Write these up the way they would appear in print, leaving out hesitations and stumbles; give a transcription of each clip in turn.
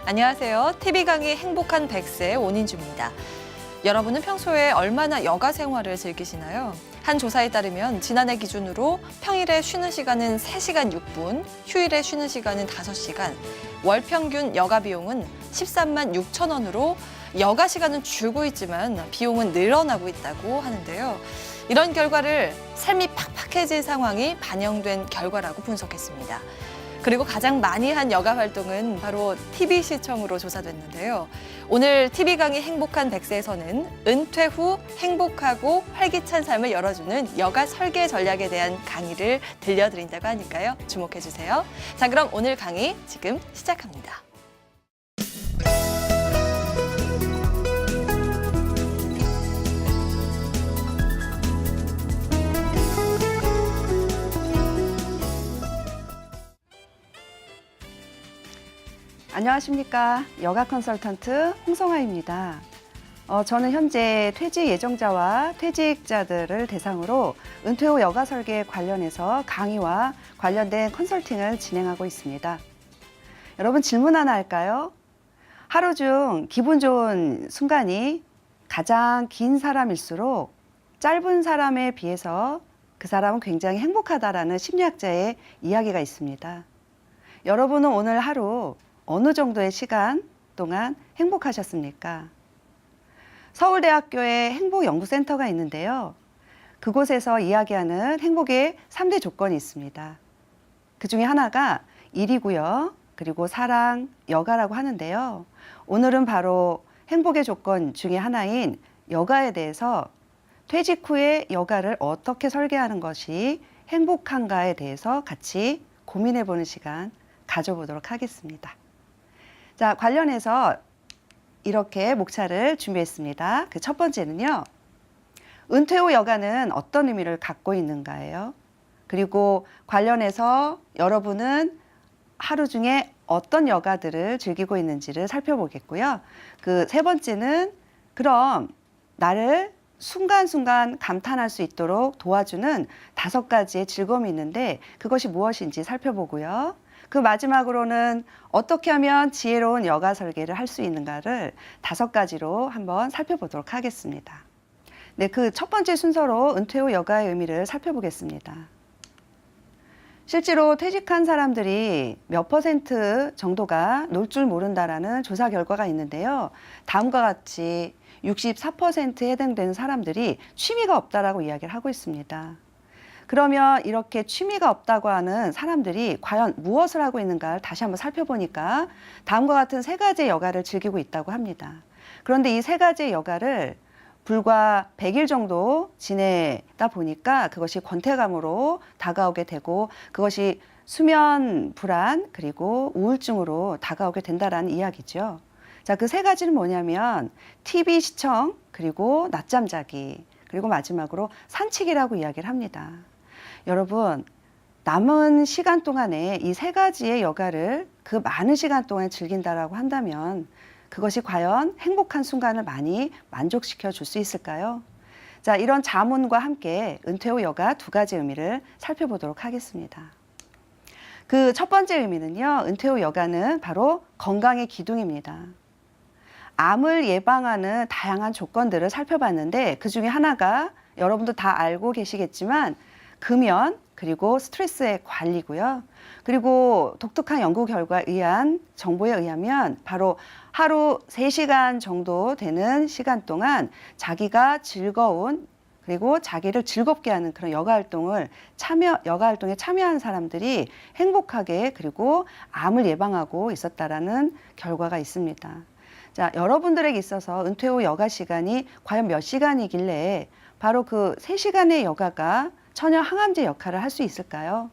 안녕하세요. TV 강의 행복한 100세 온인주입니다. 여러분은 평소에 얼마나 여가 생활을 즐기시나요? 한 조사에 따르면 지난해 기준으로 평일에 쉬는 시간은 3시간 6분, 휴일에 쉬는 시간은 5시간, 월 평균 여가 비용은 13만 6천 원으로 여가 시간은 줄고 있지만 비용은 늘어나고 있다고 하는데요. 이런 결과를 삶이 팍팍해진 상황이 반영된 결과라고 분석했습니다. 그리고 가장 많이 한 여가 활동은 바로 TV 시청으로 조사됐는데요. 오늘 TV 강의 행복한 100세에서는 은퇴 후 행복하고 활기찬 삶을 열어주는 여가 설계 전략에 대한 강의를 들려드린다고 하니까요. 주목해 주세요. 자, 그럼 오늘 강의 지금 시작합니다. 안녕하십니까. 여가 컨설턴트 홍성아입니다. 저는 현재 퇴직 예정자와 퇴직자들을 대상으로 은퇴 후 여가 설계에 관련해서 강의와 관련된 컨설팅을 진행하고 있습니다. 여러분 질문 하나 할까요? 하루 중 기분 좋은 순간이 가장 긴 사람일수록 짧은 사람에 비해서 그 사람은 굉장히 행복하다라는 심리학자의 이야기가 있습니다. 여러분은 오늘 하루 어느 정도의 시간 동안 행복하셨습니까? 서울대학교에 행복연구센터가 있는데요. 그곳에서 이야기하는 행복의 3대 조건이 있습니다. 그 중에 하나가 일이고요. 그리고 사랑, 여가라고 하는데요. 오늘은 바로 행복의 조건 중에 하나인 여가에 대해서 퇴직 후에 여가를 어떻게 설계하는 것이 행복한가에 대해서 같이 고민해보는 시간 가져보도록 하겠습니다. 자, 관련해서 이렇게 목차를 준비했습니다. 그 첫 번째는요. 은퇴 후 여가는 어떤 의미를 갖고 있는가예요. 그리고 관련해서 여러분은 하루 중에 어떤 여가들을 즐기고 있는지를 살펴보겠고요. 그 세 번째는 그럼 나를 순간순간 감탄할 수 있도록 도와주는 5가지의 즐거움이 있는데 그것이 무엇인지 살펴보고요. 그 마지막으로는 어떻게 하면 지혜로운 여가 설계를 할 수 있는가를 5가지로 한번 살펴보도록 하겠습니다. 네, 그 첫 번째 순서로 은퇴 후 여가의 의미를 살펴보겠습니다. 실제로 퇴직한 사람들이 몇 % 정도가 놀 줄 모른다라는 조사 결과가 있는데요. 다음과 같이 64%에 해당되는 사람들이 취미가 없다라고 이야기를 하고 있습니다. 그러면 이렇게 취미가 없다고 하는 사람들이 과연 무엇을 하고 있는가를 다시 한번 살펴보니까 다음과 같은 3가지의 여가를 즐기고 있다고 합니다. 그런데 이 3가지의 여가를 불과 100일 정도 지내다 보니까 그것이 권태감으로 다가오게 되고 그것이 수면 불안 그리고 우울증으로 다가오게 된다라는 이야기죠. 자, 그 3가지는 뭐냐면 TV 시청 그리고 낮잠 자기 그리고 마지막으로 산책이라고 이야기를 합니다. 여러분 남은 시간 동안에 이 3가지의 여가를 그 많은 시간 동안 즐긴다라고 한다면 그것이 과연 행복한 순간을 많이 만족시켜 줄 수 있을까요? 자, 이런 자문과 함께 은퇴 후 여가 2가지 의미를 살펴보도록 하겠습니다. 그 첫 번째 의미는요. 은퇴 후 여가는 바로 건강의 기둥입니다. 암을 예방하는 다양한 조건들을 살펴봤는데 그 중에 하나가 여러분도 다 알고 계시겠지만 금연 그리고 스트레스의 관리고요. 그리고 독특한 연구 결과에 의한 정보에 의하면 바로 하루 3시간 정도 되는 시간 동안 자기가 즐거운 그리고 자기를 즐겁게 하는 그런 여가 활동에 참여한 사람들이 행복하게 그리고 암을 예방하고 있었다라는 결과가 있습니다. 자, 여러분들에게 있어서 은퇴 후 여가 시간이 과연 몇 시간이길래 바로 그 3시간의 여가가 천연 항암제 역할을 할 수 있을까요?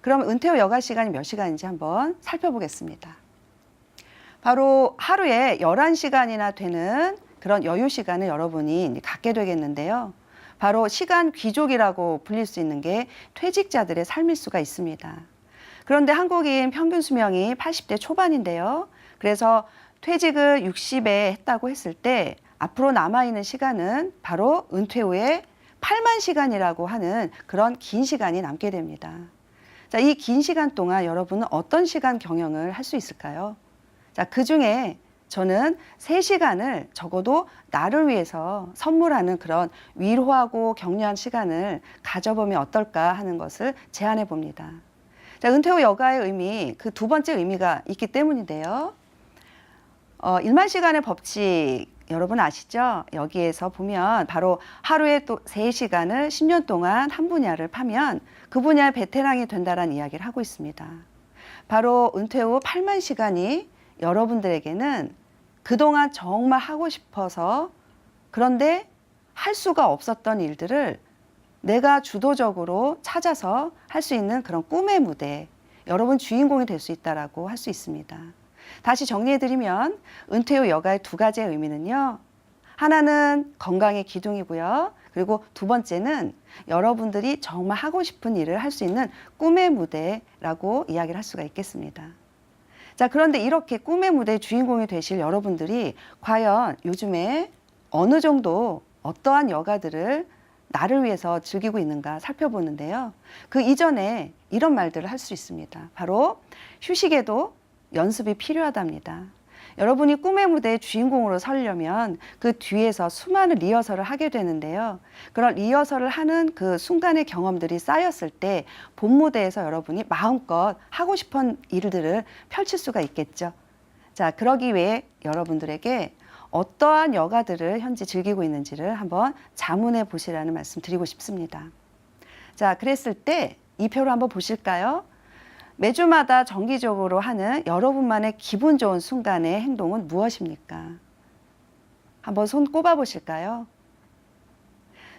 그럼 은퇴 후 여가 시간이 몇 시간인지 한번 살펴보겠습니다. 바로 하루에 11시간이나 되는 그런 여유 시간을 여러분이 갖게 되겠는데요. 바로 시간 귀족이라고 불릴 수 있는 게 퇴직자들의 삶일 수가 있습니다. 그런데 한국인 평균 수명이 80대 초반인데요. 그래서 퇴직을 60에 했다고 했을 때 앞으로 남아있는 시간은 바로 은퇴 후에 8만 시간이라고 하는 그런 긴 시간이 남게 됩니다. 자, 이 긴 시간 동안 여러분은 어떤 시간 경영을 할 수 있을까요? 자, 그중에 저는 3시간을 적어도 나를 위해서 선물하는 그런 위로하고 격려한 시간을 가져보면 어떨까 하는 것을 제안해 봅니다. 자, 은퇴 후 여가의 의미, 그 두 번째 의미가 있기 때문인데요. 1만 시간의 법칙 여러분 아시죠? 여기에서 보면 바로 하루에 또 3시간을 10년 동안 한 분야를 파면 그 분야의 베테랑이 된다는 이야기를 하고 있습니다. 바로 은퇴 후 8만 시간이 여러분들에게는 그동안 정말 하고 싶어서 그런데 할 수가 없었던 일들을 내가 주도적으로 찾아서 할 수 있는 그런 꿈의 무대, 여러분 주인공이 될 수 있다라고 할 수 있습니다. 다시 정리해드리면 은퇴 후 여가의 두 가지의 의미는요. 하나는 건강의 기둥이고요. 그리고 두 번째는 여러분들이 정말 하고 싶은 일을 할 수 있는 꿈의 무대라고 이야기를 할 수가 있겠습니다. 자, 그런데 이렇게 꿈의 무대의 주인공이 되실 여러분들이 과연 요즘에 어느 정도 어떠한 여가들을 나를 위해서 즐기고 있는가 살펴보는데요. 그 이전에 이런 말들을 할 수 있습니다. 바로 휴식에도 연습이 필요하답니다. 여러분이 꿈의 무대의 주인공으로 서려면 그 뒤에서 수많은 리허설을 하게 되는데요. 그런 리허설을 하는 그 순간의 경험들이 쌓였을 때 본 무대에서 여러분이 마음껏 하고 싶은 일들을 펼칠 수가 있겠죠. 자, 그러기 위해 여러분들에게 어떠한 여가들을 현재 즐기고 있는지를 한번 자문해 보시라는 말씀 드리고 싶습니다. 자, 그랬을 때 이 표를 한번 보실까요? 매주마다 정기적으로 하는 여러분만의 기분 좋은 순간의 행동은 무엇입니까? 한번 손 꼽아 보실까요?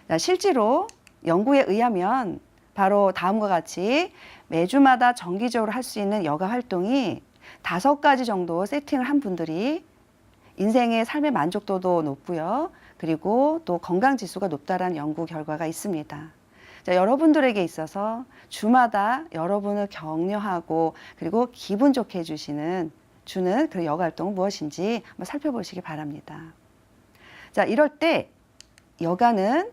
자, 실제로 연구에 의하면 바로 다음과 같이 매주마다 정기적으로 할 수 있는 여가 활동이 5가지 정도 세팅을 한 분들이 인생의 삶의 만족도도 높고요. 그리고 또 건강 지수가 높다라는 연구 결과가 있습니다. 자, 여러분들에게 있어서 주마다 여러분을 격려하고 그리고 기분 좋게 주는 그 여가 활동은 무엇인지 한번 살펴보시기 바랍니다. 자, 이럴 때 여가는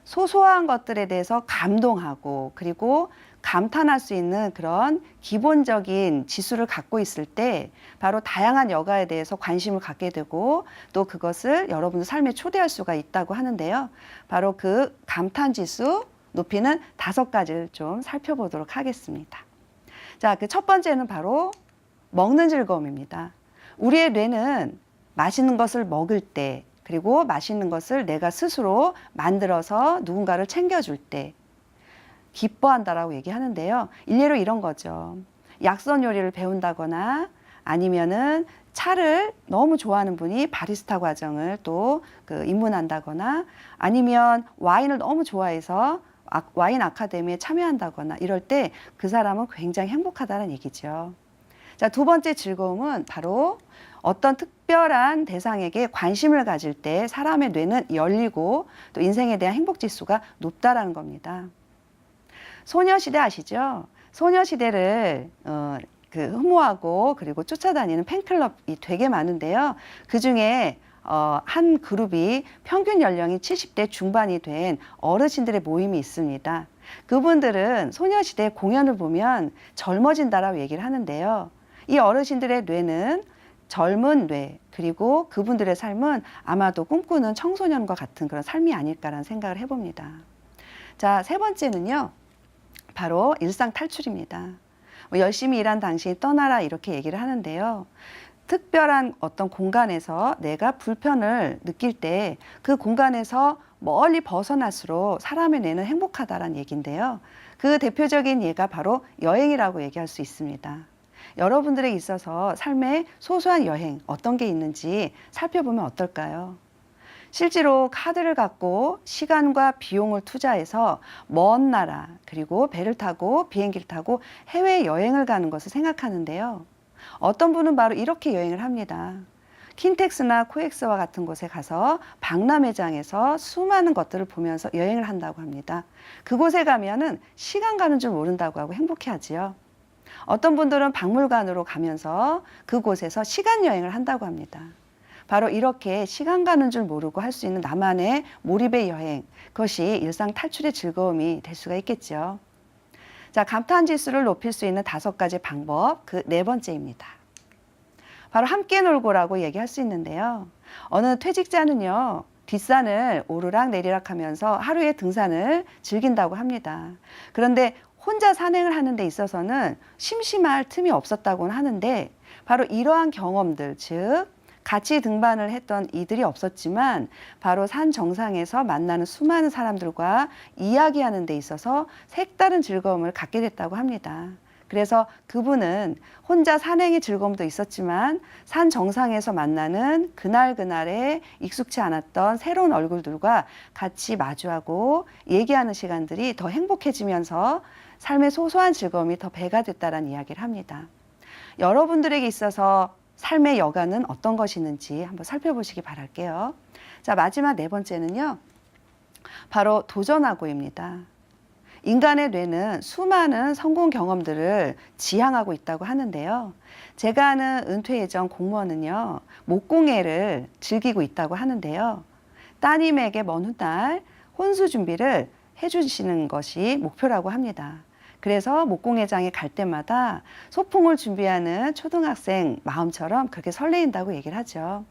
소소한 것들에 대해서 감동하고 그리고 감탄할 수 있는 그런 기본적인 지수를 갖고 있을 때 바로 다양한 여가에 대해서 관심을 갖게 되고 또 그것을 여러분의 삶에 초대할 수가 있다고 하는데요. 바로 그 감탄 지수 높이는 5가지를 좀 살펴보도록 하겠습니다. 자, 그 첫 번째는 바로 먹는 즐거움입니다. 우리의 뇌는 맛있는 것을 먹을 때 그리고 맛있는 것을 내가 스스로 만들어서 누군가를 챙겨줄 때 기뻐한다라고 얘기하는데요. 일례로 이런 거죠. 약선 요리를 배운다거나 아니면은 차를 너무 좋아하는 분이 바리스타 과정을 또 입문한다거나 아니면 와인을 너무 좋아해서 와인 아카데미에 참여한다거나 이럴 때 그 사람은 굉장히 행복하다는 얘기죠. 자, 두 번째 즐거움은 바로 어떤 특별한 대상에게 관심을 가질 때 사람의 뇌는 열리고 또 인생에 대한 행복 지수가 높다라는 겁니다. 소녀시대 아시죠? 소녀시대를 흠모하고 그리고 쫓아다니는 팬클럽이 되게 많은데요. 그중에 한 그룹이 평균 연령이 70대 중반이 된 어르신들의 모임이 있습니다. 그분들은 소녀시대 공연을 보면 젊어진다라고 얘기를 하는데요. 이 어르신들의 뇌는 젊은 뇌 그리고 그분들의 삶은 아마도 꿈꾸는 청소년과 같은 그런 삶이 아닐까라는 생각을 해봅니다. 자, 세 번째는요. 바로 일상 탈출입니다. 열심히 일한 당신이 떠나라 이렇게 얘기를 하는데요. 특별한 어떤 공간에서 내가 불편을 느낄 때 그 공간에서 멀리 벗어날수록 사람의 뇌는 행복하다라는 얘기인데요. 그 대표적인 예가 바로 여행이라고 얘기할 수 있습니다. 여러분들에 있어서 삶의 소소한 여행 어떤 게 있는지 살펴보면 어떨까요? 실제로 카드를 갖고 시간과 비용을 투자해서 먼 나라 그리고 배를 타고 비행기를 타고 해외여행을 가는 것을 생각하는데요. 어떤 분은 바로 이렇게 여행을 합니다. 킨텍스나 코엑스와 같은 곳에 가서 박람회장에서 수많은 것들을 보면서 여행을 한다고 합니다. 그곳에 가면은 시간 가는 줄 모른다고 하고 행복해하지요. 어떤 분들은 박물관으로 가면서 그곳에서 시간 여행을 한다고 합니다. 바로 이렇게 시간 가는 줄 모르고 할 수 있는 나만의 몰입의 여행, 그것이 일상 탈출의 즐거움이 될 수가 있겠죠. 자, 감탄 지수를 높일 수 있는 5가지 방법, 그 4번째입니다. 바로 함께 놀고라고 얘기할 수 있는데요. 어느 퇴직자는요, 뒷산을 오르락 내리락 하면서 하루의 등산을 즐긴다고 합니다. 그런데 혼자 산행을 하는 데 있어서는 심심할 틈이 없었다고는 하는데, 바로 이러한 경험들, 즉 같이 등반을 했던 이들이 없었지만 바로 산 정상에서 만나는 수많은 사람들과 이야기하는 데 있어서 색다른 즐거움을 갖게 됐다고 합니다. 그래서 그분은 혼자 산행의 즐거움도 있었지만 산 정상에서 만나는 그날그날의 익숙치 않았던 새로운 얼굴들과 같이 마주하고 얘기하는 시간들이 더 행복해지면서 삶의 소소한 즐거움이 더 배가 됐다는 이야기를 합니다. 여러분들에게 있어서 삶의 여가는 어떤 것이 있는지 한번 살펴보시기 바랄게요. 자, 마지막 네 번째는요, 바로 도전하고입니다. 인간의 뇌는 수많은 성공 경험들을 지향하고 있다고 하는데요. 제가 아는 은퇴 예정 공무원은요, 목공예를 즐기고 있다고 하는데요. 따님에게 먼 훗날 혼수 준비를 해주시는 것이 목표라고 합니다. 그래서 목공예장에 갈 때마다 소풍을 준비하는 초등학생 마음처럼 그렇게 설레인다고 얘기를 하죠.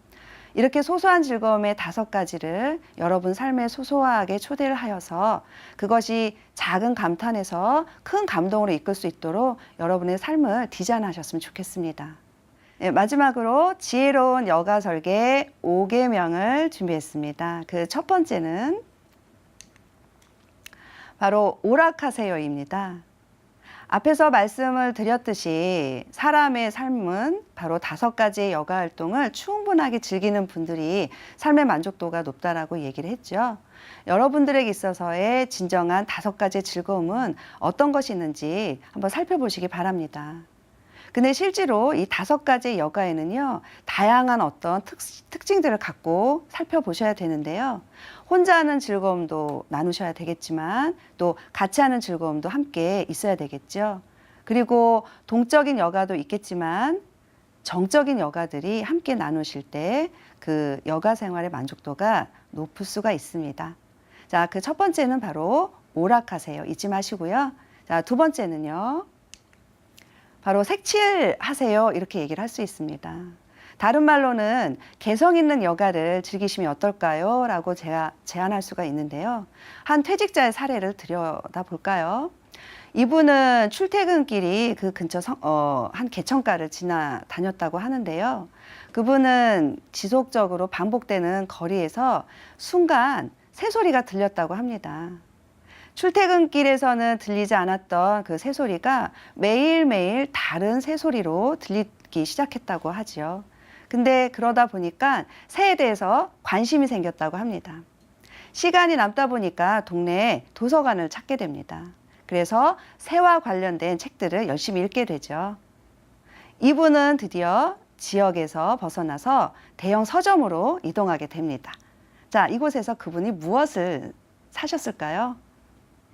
이렇게 소소한 즐거움의 5가지를 여러분 삶에 소소하게 초대를 하여서 그것이 작은 감탄에서 큰 감동으로 이끌 수 있도록 여러분의 삶을 디자인하셨으면 좋겠습니다. 네, 마지막으로 지혜로운 여가 설계 5계명을 준비했습니다. 그 첫 번째는 바로 오락하세요입니다. 앞에서 말씀을 드렸듯이 사람의 삶은 바로 5가지의 여가 활동을 충분하게 즐기는 분들이 삶의 만족도가 높다라고 얘기를 했죠. 여러분들에게 있어서의 진정한 5가지의 즐거움은 어떤 것이 있는지 한번 살펴보시기 바랍니다. 근데 실제로 이 5가지의 여가에는요, 다양한 어떤 특징들을 갖고 살펴보셔야 되는데요. 혼자 하는 즐거움도 나누셔야 되겠지만 또 같이 하는 즐거움도 함께 있어야 되겠죠. 그리고 동적인 여가도 있겠지만 정적인 여가들이 함께 나누실 때 그 여가 생활의 만족도가 높을 수가 있습니다. 자, 그 첫 번째는 바로 오락하세요. 잊지 마시고요. 자, 두 번째는요, 바로 색칠하세요. 이렇게 얘기를 할 수 있습니다. 다른 말로는 개성 있는 여가를 즐기시면 어떨까요? 라고 제가 제안할 수가 있는데요. 한 퇴직자의 사례를 들여다볼까요? 이분은 출퇴근길이 그 근처 한 개천가를 지나다녔다고 하는데요. 그분은 지속적으로 반복되는 거리에서 순간 새소리가 들렸다고 합니다. 출퇴근길에서는 들리지 않았던 그 새소리가 매일매일 다른 새소리로 들리기 시작했다고 하지요. 근데 그러다 보니까 새에 대해서 관심이 생겼다고 합니다. 시간이 남다 보니까 동네에 도서관을 찾게 됩니다. 그래서 새와 관련된 책들을 열심히 읽게 되죠. 이분은 드디어 지역에서 벗어나서 대형 서점으로 이동하게 됩니다. 자, 이곳에서 그분이 무엇을 사셨을까요?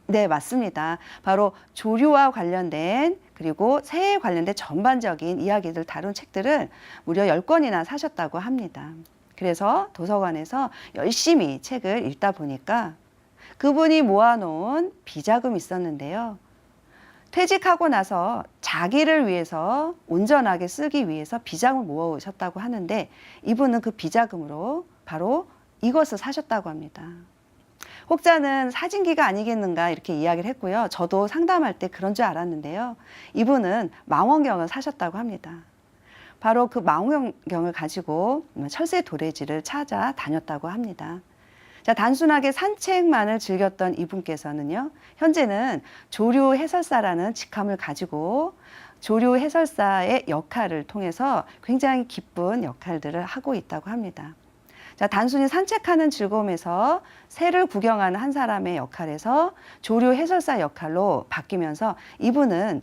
네, 맞습니다. 바로 조류와 관련된 그리고 새에 관련된 전반적인 이야기들 다룬 책들을 무려 10권이나 사셨다고 합니다. 그래서 도서관에서 열심히 책을 읽다 보니까 그분이 모아놓은 비자금이 있었는데요. 퇴직하고 나서 자기를 위해서 온전하게 쓰기 위해서 비자금을 모으셨다고 하는데 이분은 그 비자금으로 바로 이것을 사셨다고 합니다. 혹자는 사진기가 아니겠는가 이렇게 이야기를 했고요. 저도 상담할 때 그런 줄 알았는데요. 이분은 망원경을 사셨다고 합니다. 바로 그 망원경을 가지고 철새 도래지를 찾아 다녔다고 합니다. 자, 단순하게 산책만을 즐겼던 이분께서는요, 현재는 조류 해설사라는 직함을 가지고 조류 해설사의 역할을 통해서 굉장히 기쁜 역할들을 하고 있다고 합니다. 자, 단순히 산책하는 즐거움에서 새를 구경하는 한 사람의 역할에서 조류 해설사 역할로 바뀌면서 이분은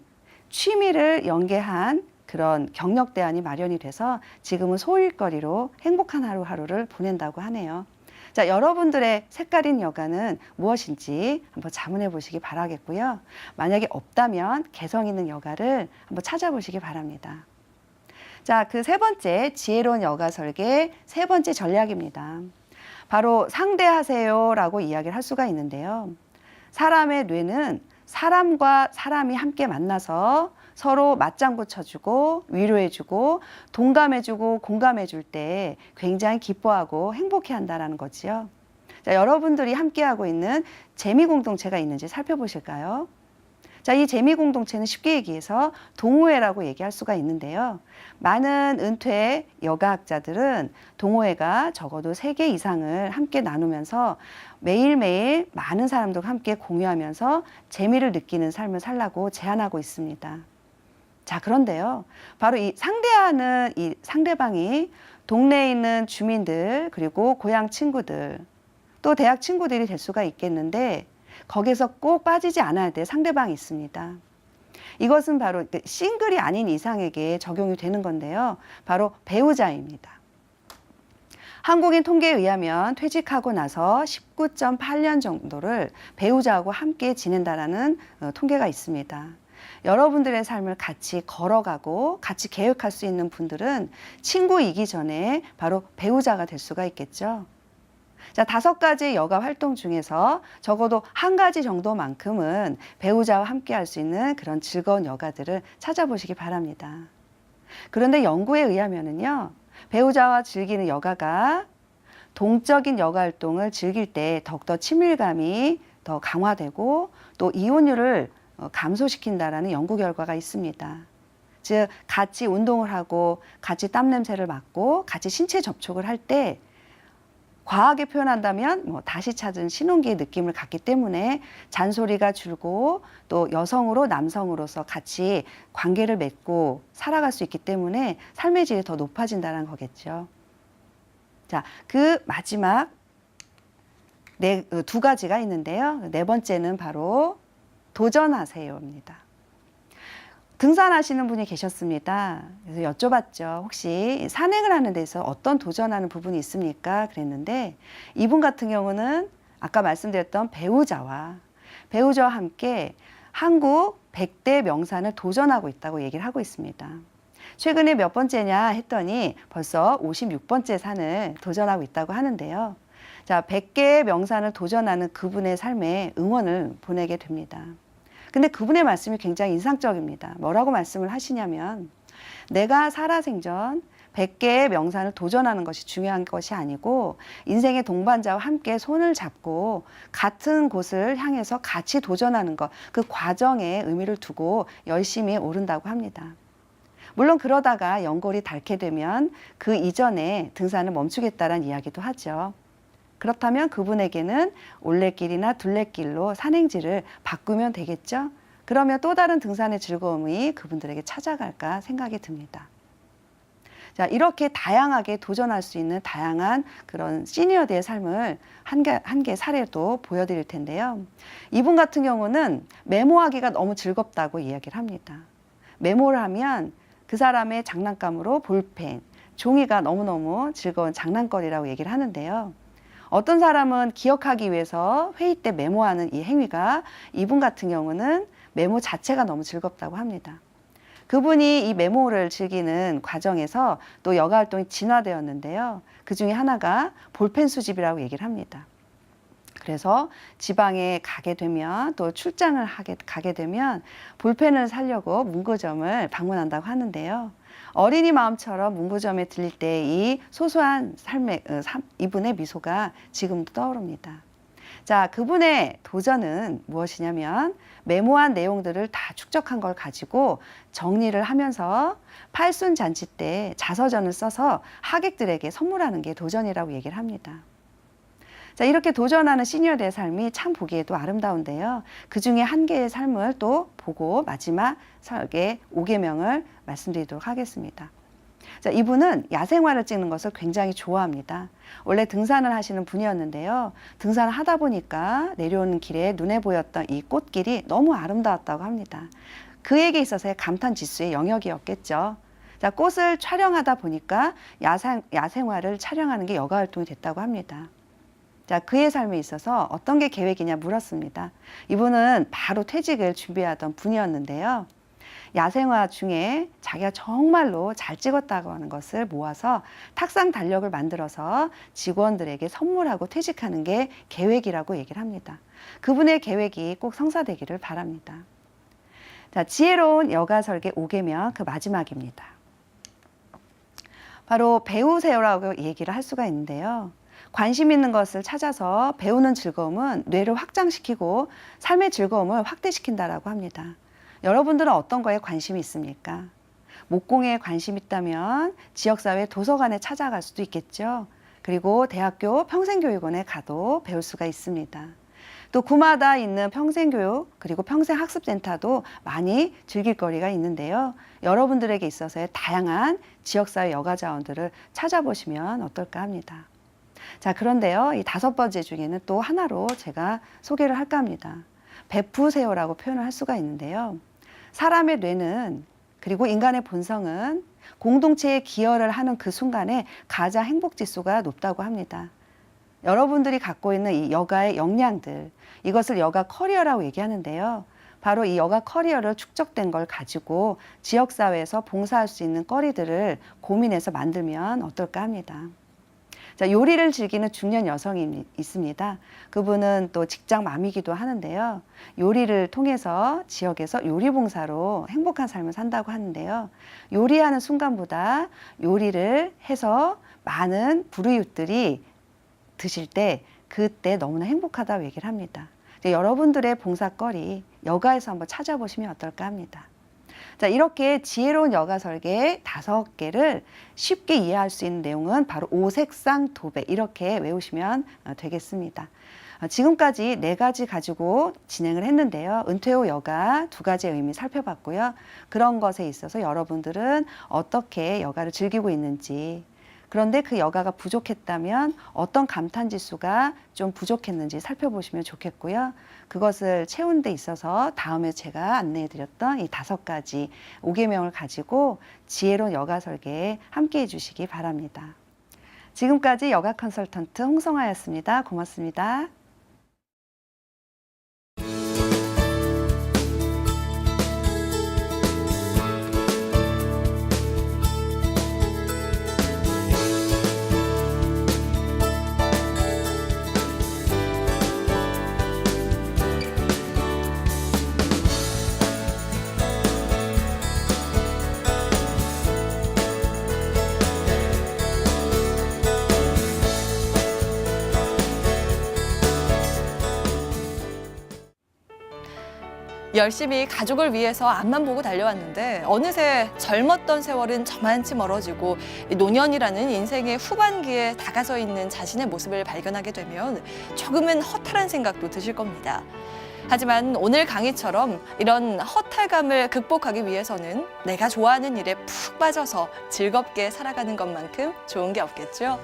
취미를 연계한 그런 경력 대안이 마련이 돼서 지금은 소일거리로 행복한 하루하루를 보낸다고 하네요. 자, 여러분들의 색깔인 여가는 무엇인지 한번 자문해 보시기 바라겠고요. 만약에 없다면 개성 있는 여가를 한번 찾아보시기 바랍니다. 자, 그 세 번째 지혜로운 여가 설계 세 번째 전략입니다. 바로 상대하세요라고 이야기를 할 수가 있는데요. 사람의 뇌는 사람과 사람이 함께 만나서 서로 맞장구 쳐주고 위로해주고 동감해주고 공감해줄 때 굉장히 기뻐하고 행복해한다라는 거지요. 자, 여러분들이 함께하고 있는 재미 공동체가 있는지 살펴보실까요? 자, 이 재미 공동체는 쉽게 얘기해서 동호회라고 얘기할 수가 있는데요. 많은 은퇴 여가학자들은 동호회가 적어도 3개 이상을 함께 나누면서 매일매일 많은 사람들과 함께 공유하면서 재미를 느끼는 삶을 살라고 제안하고 있습니다. 자, 그런데요. 바로 이 상대하는 이 상대방이 동네에 있는 주민들, 그리고 고향 친구들, 또 대학 친구들이 될 수가 있겠는데 거기서 꼭 빠지지 않아야 될 상대방이 있습니다. 이것은 바로 싱글이 아닌 이상에게 적용이 되는 건데요. 바로 배우자입니다. 한국인 통계에 의하면 퇴직하고 나서 19.8년 정도를 배우자하고 함께 지낸다라는 통계가 있습니다. 여러분들의 삶을 같이 걸어가고 같이 계획할 수 있는 분들은 친구이기 전에 바로 배우자가 될 수가 있겠죠. 자, 5가지 여가 활동 중에서 적어도 1가지 정도만큼은 배우자와 함께 할 수 있는 그런 즐거운 여가들을 찾아보시기 바랍니다. 그런데 연구에 의하면은요, 배우자와 즐기는 여가가 동적인 여가 활동을 즐길 때 더욱더 친밀감이 더 강화되고 또 이혼율을 감소시킨다라는 연구 결과가 있습니다. 즉, 같이 운동을 하고 같이 땀 냄새를 맡고 같이 신체 접촉을 할 때 과하게 표현한다면 다시 찾은 신혼기의 느낌을 갖기 때문에 잔소리가 줄고 또 여성으로 남성으로서 같이 관계를 맺고 살아갈 수 있기 때문에 삶의 질이 더 높아진다는 거겠죠. 자, 그 마지막 2가지가 있는데요. 4번째는 바로 도전하세요입니다. 등산하시는 분이 계셨습니다. 그래서 여쭤봤죠. 혹시 산행을 하는 데서 어떤 도전하는 부분이 있습니까? 그랬는데 이분 같은 경우는 아까 말씀드렸던 배우자와 함께 한국 100대 명산을 도전하고 있다고 얘기를 하고 있습니다. 최근에 몇 번째냐 했더니 벌써 56번째 산을 도전하고 있다고 하는데요. 자, 100개의 명산을 도전하는 그분의 삶에 응원을 보내게 됩니다. 근데 그분의 말씀이 굉장히 인상적입니다. 뭐라고 말씀을 하시냐면 내가 살아생전 100개의 명산을 도전하는 것이 중요한 것이 아니고 인생의 동반자와 함께 손을 잡고 같은 곳을 향해서 같이 도전하는 것, 그 과정에 의미를 두고 열심히 오른다고 합니다. 물론 그러다가 연골이 닳게 되면 그 이전에 등산을 멈추겠다는 이야기도 하죠. 그렇다면 그분에게는 올레길이나 둘레길로 산행지를 바꾸면 되겠죠? 그러면 또 다른 등산의 즐거움이 그분들에게 찾아갈까 생각이 듭니다. 자, 이렇게 다양하게 도전할 수 있는 다양한 그런 시니어들의 삶을 한 개 사례도 보여드릴 텐데요. 이분 같은 경우는 메모하기가 너무 즐겁다고 이야기를 합니다. 메모를 하면 그 사람의 장난감으로 볼펜, 종이가 너무너무 즐거운 장난거리라고 얘기를 하는데요. 어떤 사람은 기억하기 위해서 회의 때 메모하는 이 행위가 이분 같은 경우는 메모 자체가 너무 즐겁다고 합니다. 그분이 이 메모를 즐기는 과정에서 또 여가 활동이 진화되었는데요. 그 중에 하나가 볼펜 수집이라고 얘기를 합니다. 그래서 지방에 가게 되면 또 출장을 가게 되면 볼펜을 사려고 문구점을 방문한다고 하는데요. 어린이 마음처럼 문구점에 들릴 때 이 소소한 이분의 미소가 지금도 떠오릅니다. 자, 그분의 도전은 무엇이냐면 메모한 내용들을 다 축적한 걸 가지고 정리를 하면서 팔순잔치 때 자서전을 써서 하객들에게 선물하는 게 도전이라고 얘기를 합니다. 자, 이렇게 도전하는 시니어들의 삶이 참 보기에도 아름다운데요. 그 중에 한 개의 삶을 또 보고 마지막 설계 5계명을 말씀드리도록 하겠습니다. 자, 이분은 야생화를 찍는 것을 굉장히 좋아합니다. 원래 등산을 하시는 분이었는데요. 등산을 하다 보니까 내려오는 길에 눈에 보였던 이 꽃길이 너무 아름다웠다고 합니다. 그에게 있어서의 감탄 지수의 영역이었겠죠. 자, 꽃을 촬영하다 보니까 야생화를 촬영하는 게 여가 활동이 됐다고 합니다. 자, 그의 삶에 있어서 어떤 게 계획이냐 물었습니다. 이분은 바로 퇴직을 준비하던 분이었는데요. 야생화 중에 자기가 정말로 잘 찍었다고 하는 것을 모아서 탁상 달력을 만들어서 직원들에게 선물하고 퇴직하는 게 계획이라고 얘기를 합니다. 그분의 계획이 꼭 성사되기를 바랍니다. 자, 지혜로운 여가 설계 5계명 그 마지막입니다. 바로 배우세요라고 얘기를 할 수가 있는데요. 관심 있는 것을 찾아서 배우는 즐거움은 뇌를 확장시키고 삶의 즐거움을 확대시킨다라고 합니다. 여러분들은 어떤 거에 관심이 있습니까? 목공에 관심 있다면 지역사회 도서관에 찾아갈 수도 있겠죠. 그리고 대학교 평생교육원에 가도 배울 수가 있습니다. 또 구마다 있는 평생교육 그리고 평생학습센터도 많이 즐길 거리가 있는데요. 여러분들에게 있어서의 다양한 지역사회 여가자원들을 찾아보시면 어떨까 합니다. 자, 그런데요, 이 5번째 중에는 또 하나로 제가 소개를 할까 합니다. 베푸세요라고 표현을 할 수가 있는데요. 사람의 뇌는 그리고 인간의 본성은 공동체에 기여를 하는 그 순간에 가장 행복지수가 높다고 합니다. 여러분들이 갖고 있는 이 여가의 역량들, 이것을 여가 커리어라고 얘기하는데요. 바로 이 여가 커리어를 축적된 걸 가지고 지역사회에서 봉사할 수 있는 거리들을 고민해서 만들면 어떨까 합니다. 자, 요리를 즐기는 중년 여성이 있습니다. 그분은 또 직장 맘이기도 하는데요. 요리를 통해서 지역에서 요리봉사로 행복한 삶을 산다고 하는데요. 요리하는 순간보다 요리를 해서 많은 불우이웃들이 드실 때 그때 너무나 행복하다고 얘기를 합니다. 여러분들의 봉사거리 여가에서 한번 찾아보시면 어떨까 합니다. 자, 이렇게 지혜로운 여가 설계 5개를 쉽게 이해할 수 있는 내용은 바로 오색상 도배 이렇게 외우시면 되겠습니다. 지금까지 4가지 가지고 진행을 했는데요. 은퇴 후 여가 2가지의 의미 살펴봤고요. 그런 것에 있어서 여러분들은 어떻게 여가를 즐기고 있는지, 그런데 그 여가가 부족했다면 어떤 감탄 지수가 좀 부족했는지 살펴보시면 좋겠고요. 그것을 채운 데 있어서 다음에 제가 안내해 드렸던 이 5가지 5계명을 가지고 지혜로운 여가 설계에 함께 해 주시기 바랍니다. 지금까지 여가 컨설턴트 홍성아였습니다. 고맙습니다. 열심히 가족을 위해서 앞만 보고 달려왔는데 어느새 젊었던 세월은 저만치 멀어지고 노년이라는 인생의 후반기에 다가서 있는 자신의 모습을 발견하게 되면 조금은 허탈한 생각도 드실 겁니다. 하지만 오늘 강의처럼 이런 허탈감을 극복하기 위해서는 내가 좋아하는 일에 푹 빠져서 즐겁게 살아가는 것만큼 좋은 게 없겠죠.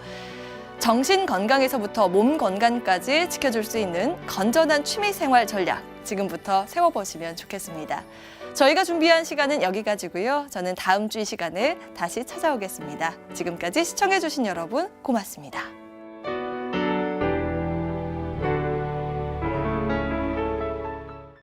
정신 건강에서부터 몸 건강까지 지켜줄 수 있는 건전한 취미생활 전략 지금부터 세워보시면 좋겠습니다. 저희가 준비한 시간은 여기까지고요. 저는 다음 주 이 시간에 다시 찾아오겠습니다. 지금까지 시청해주신 여러분 고맙습니다.